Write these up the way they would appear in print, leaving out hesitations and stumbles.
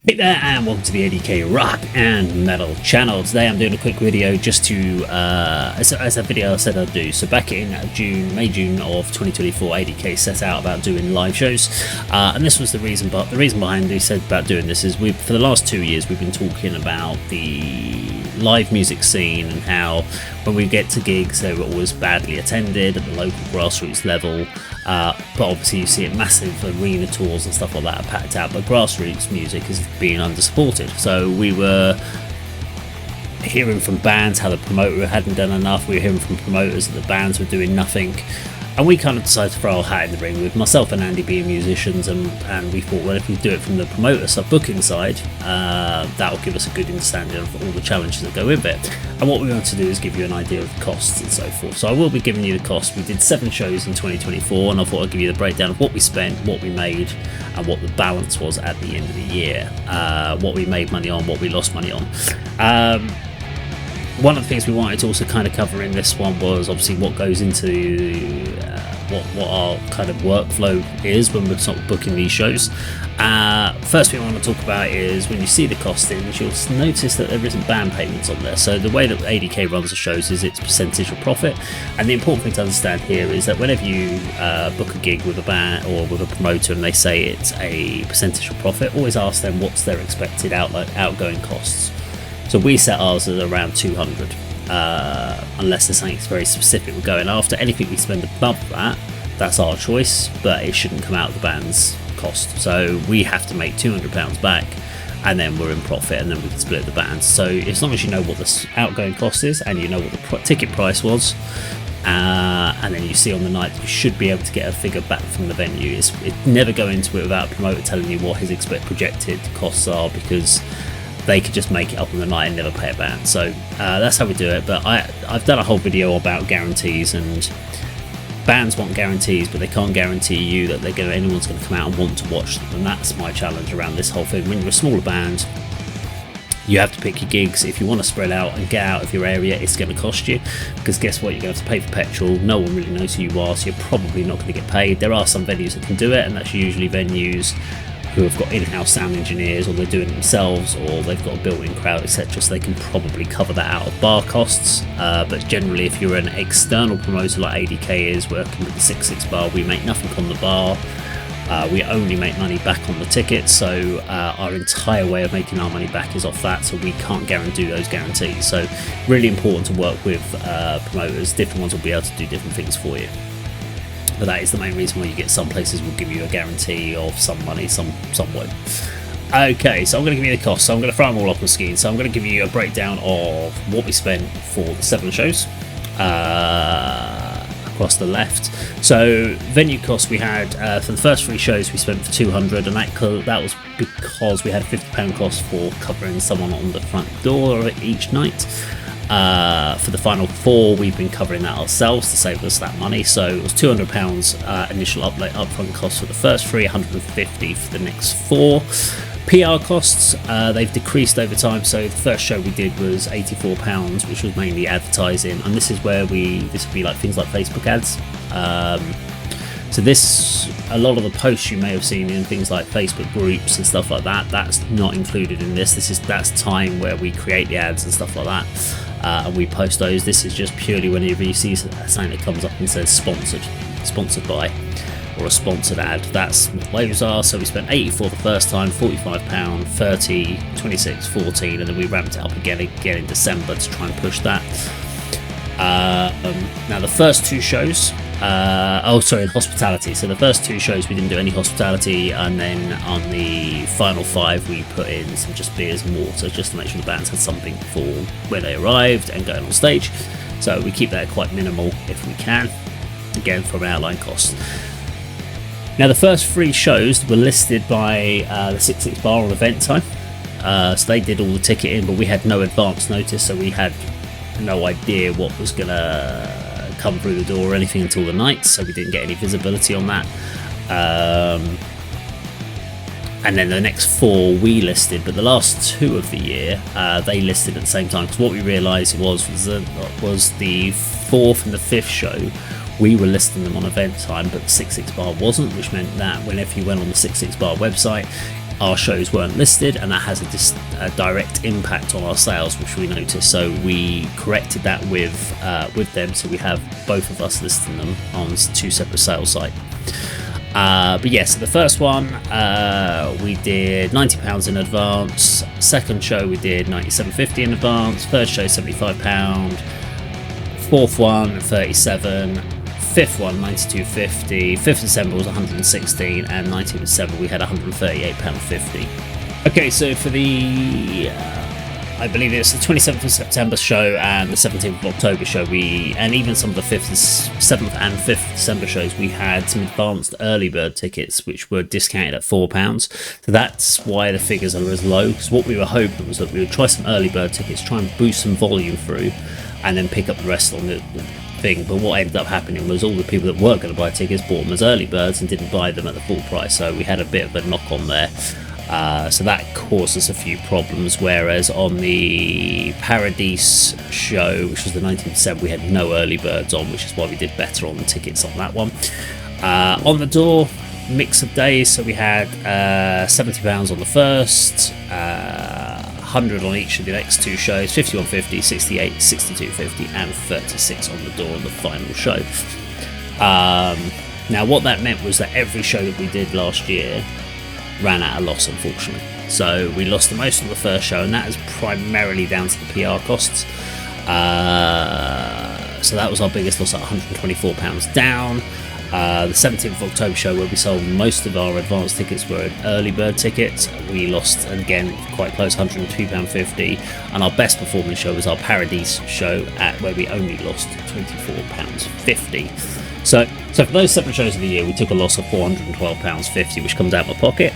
Hey there, and welcome to the A.D.K Rock and Metal channel. Today I'm doing a quick video just to, as a video I said I'd do. So back in May-June of 2024, A.D.K set out about doing live shows, and this was the reason. But the reason behind he said about doing this is for the last 2 years we've been talking about the live music scene and how when we get to gigs they were always badly attended at the local grassroots level. But obviously you see it, massive arena tours and stuff like that are packed out, but grassroots music is being under-supported. So we were hearing from bands how the promoter hadn't done enough, we were hearing from promoters that the bands were doing nothing, and we kind of decided to throw our hat in the ring with myself and Andy being musicians, and we thought, well, if we do it from the promoter booking side, that'll give us a good understanding of all the challenges that go with it. And what we want to do is give you an idea of the costs and so forth. So I will be giving you the cost. We did 7 shows in 2024, and I thought I'd give you the breakdown of what we spent, what we made, and what the balance was at the end of the year. What we made money on, what we lost money on. One of the things we wanted to also kind of cover in this one was obviously what goes into what our kind of workflow is when we're sort of booking these shows. First thing I want to talk about is when you see the costings, you'll notice that there isn't band payments on there. So the way that A.D.K runs the shows is it's percentage of profit, and the important thing to understand here is that whenever you book a gig with a band or with a promoter and they say it's a percentage of profit, always ask them what's their expected outgoing costs. So we set ours at around 200, unless there's something very specific we're going after. Anything we spend above that, that's our choice, but it shouldn't come out of the band's cost. So we have to make £200 back, and then we're in profit, and then we can split the bands. So as long as you know what the outgoing cost is, and you know what the ticket price was, and then you see on the night, you should be able to get a figure back from the venue. It never go into it without a promoter telling you what his projected costs are, because they could just make it up on the night and never pay a band. So that's how we do it. But I've done a whole video about guarantees, and bands want guarantees, but they can't guarantee you that anyone's going to come out and want to watch them. And that's my challenge around this whole thing. When you're a smaller band, you have to pick your gigs. If you want to spread out and get out of your area, it's going to cost you, because guess what, you're going to have to pay for petrol. No one really knows who you are, so you're probably not going to get paid. There are some venues that can do it, and that's usually venues who have got in-house sound engineers, or they're doing it themselves, or they've got a built-in crowd, etc., so they can probably cover that out of bar costs. But generally, if you're an external promoter like A.D.K is, working with the 66 bar, we make nothing on the bar. We only make money back on the tickets, so our entire way of making our money back is off that, so we can't guarantee those guarantees. So really important to work with promoters. Different ones will be able to do different things for you. But that is the main reason why you get some places will give you a guarantee of some money, some won't. Okay, so I'm going to give you the cost. So I'm going to throw them all up on the screen. So I'm going to give you a breakdown of what we spent for the 7 shows across the left. So venue costs we had for the first 3 shows we spent for 200, and that was because we had a £50 cost for covering someone on the front door each night. For the final 4, we've been covering that ourselves to save us that money. So it was £200 initial upfront cost for the first 3, 150 for the next 4. PR costs, they've decreased over time. So the first show we did was £84, which was mainly advertising, and this is where this would be like things like Facebook ads. So a lot of the posts you may have seen in things like Facebook groups and stuff like that, that's not included in this. That's time where we create the ads and stuff like that, and we post those. This is just purely whenever you see something that comes up and says sponsored by, or a sponsored ad. That's what those are. So we spent 84 the first time, £45, 30, 26, 14, and then we ramped it up again in December to try and push that. Now the first 2 shows, in hospitality. So the first 2 shows we didn't do any hospitality, and then on the final 5 we put in some just beers and water, just to make sure the bands had something for when they arrived and going on stage. So we keep that quite minimal if we can, again from outline costs. Now the first 3 shows were listed by the 66 bar on event time, so they did all the ticketing, but we had no advance notice, so we had no idea what was going to come through the door or anything until the night, so we didn't get any visibility on that. And then the next 4 we listed, but the last 2 of the year they listed at the same time, because what we realised was the 4th and the 5th show we were listing them on event time, but the 66 bar wasn't, which meant that whenever you went on the 66 bar website, our shows weren't listed, and that has a direct impact on our sales, which we noticed. So we corrected that with them, so we have both of us listing them on 2 separate sales sites. But yeah, so the first one we did £90 in advance. Second show we did £97.50 in advance. Third show £75. Fourth one £37. Fifth one £92.50. 5th December was £116, and 19th December we had £138.50. Okay, so for the I believe it's the 27th of September show and the 17th of October show, and even some of the 5th, 7th and 5th December shows, we had some advanced early bird tickets which were discounted at £4. So that's why the figures are as low, because what we were hoping was that we would try some early bird tickets, try and boost some volume through, and then pick up the rest on the thing. But what ended up happening was all the people that weren't going to buy tickets bought them as early birds and didn't buy them at the full price, so we had a bit of a knock on there. So that caused us a few problems, whereas on the Paradise show, which was the 19th of December, we had no early birds on, which is why we did better on the tickets on that one. On the door, mix of days, so we had £70 on the first, 100 on each of the next 2 shows, 51.50, 68, 62.50 and 36 on the door on the final show. Now what that meant was that every show that we did last year ran at a loss, unfortunately. So we lost the most on the first show, and that is primarily down to the PR costs. So that was our biggest loss at £124 down. The 17th of October show, where we sold most of our advanced tickets, were early bird tickets. We lost, again, quite close, £102.50. And our best performing show was our Paradise show, where we only lost £24.50. So for those 7 shows of the year, we took a loss of £412.50, which comes out of my pocket.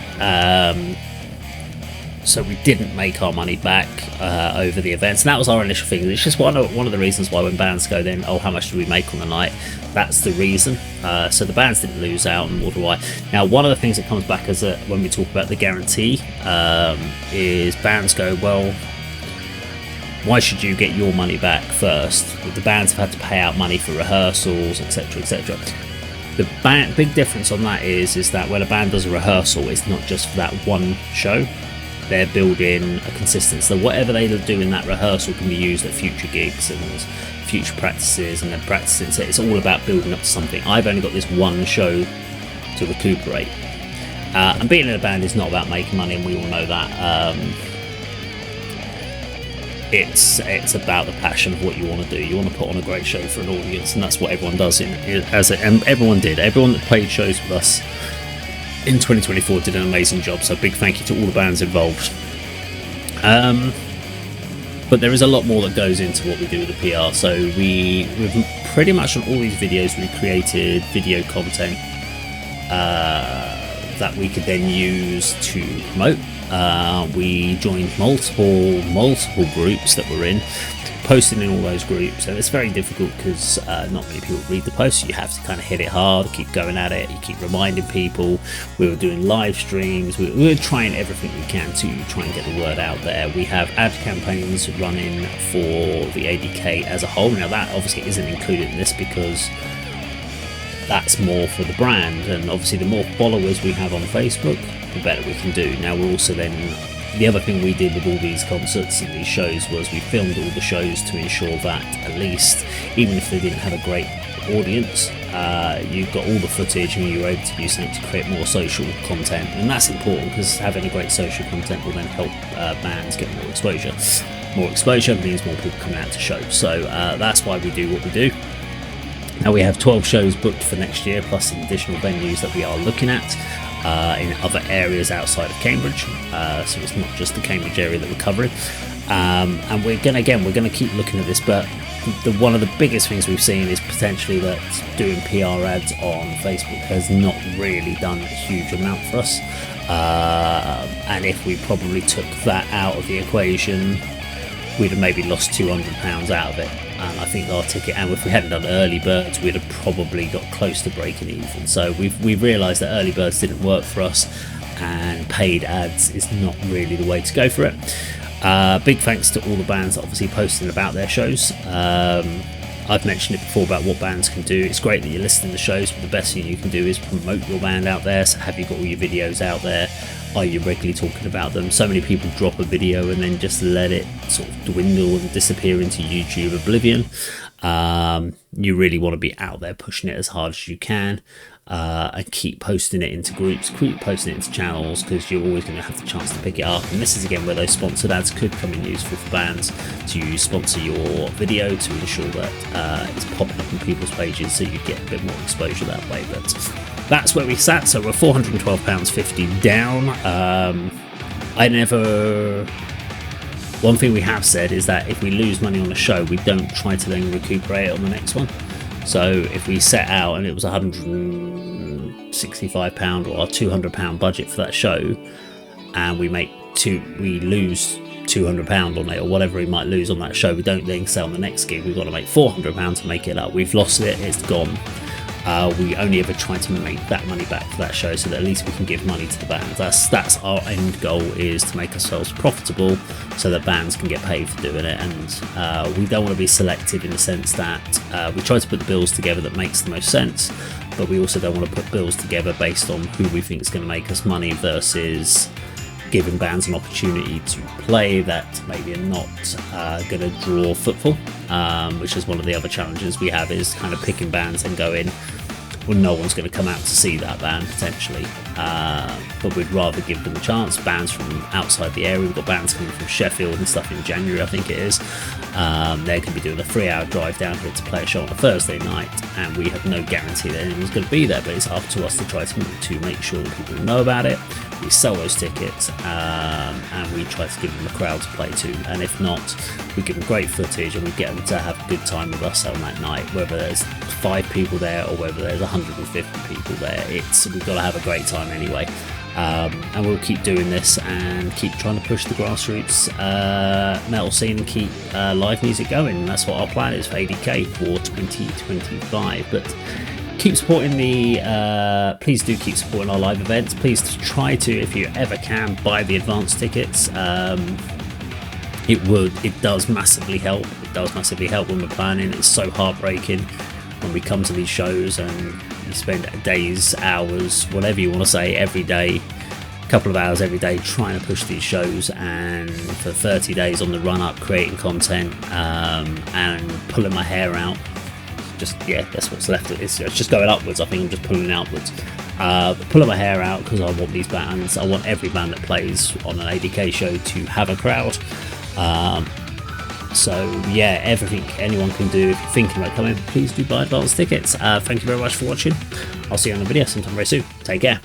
So we didn't make our money back over the events, and that was our initial thing. It's just one of the reasons why when bands go, then, oh, how much did we make on the night? That's the reason. So the bands didn't lose out, and nor do I. Now, one of the things that comes back when we talk about the guarantee is bands go, well, why should you get your money back first? The bands have had to pay out money for rehearsals, etc., etc. The big difference on that is that when a band does a rehearsal, it's not just for that one show. They're building a consistency. So whatever they do in that rehearsal can be used at future gigs and future practices, and then practicing. So it's all about building up to something. I've only got this one show to recuperate. And being in a band is not about making money, and we all know that. It's about the passion of what you want to do. You want to put on a great show for an audience, and that's what everyone does. And everyone did. Everyone that played shows with us in 2024 did an amazing job. So big thank you to all the bands involved. But there is a lot more that goes into what we do with the PR. So we've pretty much on all these videos we created video content that we could then use to promote. We joined multiple groups that we're in, posting in all those groups, and it's very difficult because not many people read the posts. You have to kind of hit it hard, keep going at it, you keep reminding people. We were doing live streams, we were trying everything we can to try and get the word out there. We have ad campaigns running for the ADK as a whole. Now that obviously isn't included in this because that's more for the brand, and obviously the more followers we have on Facebook, the better we can do. Now we're also then, the other thing we did with all these concerts and these shows was we filmed all the shows to ensure that at least, even if they didn't have a great audience, you got all the footage and you were able to use that to create more social content. And that's important because having a great social content will then help bands get more exposure. More exposure means more people coming out to shows. So that's why we do what we do. Now we have 12 shows booked for next year, plus some additional venues that we are looking at in other areas outside of Cambridge. So it's not just the Cambridge area that we're covering. And we're going to keep looking at this, but one of the biggest things we've seen is potentially that doing PR ads on Facebook has not really done a huge amount for us. And if we probably took that out of the equation, we'd have maybe lost £200 out of it. And I think our ticket, and if we hadn't done early birds, we'd have probably got close to breaking even. So we've realised that early birds didn't work for us, and paid ads is not really the way to go for it. Big thanks to all the bands obviously posting about their shows. I've mentioned it before about what bands can do. It's great that you're listening to shows, but the best thing you can do is promote your band out there. So have you got all your videos out there? Are you regularly talking about them? So many people drop a video and then just let it sort of dwindle and disappear into YouTube oblivion. You really want to be out there pushing it as hard as you can, and keep posting it into groups, keep posting it into channels, because you're always going to have the chance to pick it up. And this is again where those sponsored ads could come in useful for bands to sponsor your video to ensure that it's popping up on people's pages, so you get a bit more exposure that way. But that's where we sat. So we're £412.50 down. One thing we have said is that if we lose money on a show, we don't try to then recuperate it on the next one. So if we set out and it was £165 or our £200 budget for that show, and we lose £200 on it, or whatever we might lose on that show, we don't then sell on the next gig. We've got to make £400 to make it up. We've lost it, it's gone. We only ever try to make that money back for that show, so that at least we can give money to the bands. That's our end goal, is to make ourselves profitable so that bands can get paid for doing it. And we don't want to be selective in the sense that we try to put the bills together that makes the most sense, but we also don't want to put bills together based on who we think is going to make us money versus giving bands an opportunity to play that maybe are not going to draw footfall, which is one of the other challenges we have, is kind of picking bands and going, well, no one's going to come out to see that band potentially, but we'd rather give them a chance. Bands from outside the area, we've got bands coming from Sheffield and stuff in January, I think it is. They're going to be doing a 3-hour drive down here to play a show on a Thursday night, and we have no guarantee that anyone's going to be there, but it's up to us to try to make sure that people know about it. We sell those tickets, and we try to give them a crowd to play to, and if not, we give them great footage and we get them to have a good time with us on that night, whether there's 5 people there or whether there's 150 people there. We've got to have a great time anyway, and we'll keep doing this and keep trying to push the grassroots metal scene and keep live music going. And that's what our plan is for ADK for 2025. But keep supporting please do keep supporting our live events. Please try to, if you ever can, buy the advance tickets. It does massively help. It does massively help when we're planning. It's so heartbreaking when we come to these shows and you spend days, hours, whatever you want to say, every day, a couple of hours every day trying to push these shows, and for 30 days on the run up creating content, and pulling my hair out. That's what's left. It's just going upwards. I think I'm just pulling outwards, pulling my hair out, because I want these bands, I want every band that plays on an ADK show to have a crowd. So yeah, everything anyone can do. If you're thinking about coming, please do buy advance tickets. Thank you very much for watching. I'll see you on the video sometime very soon. Take care.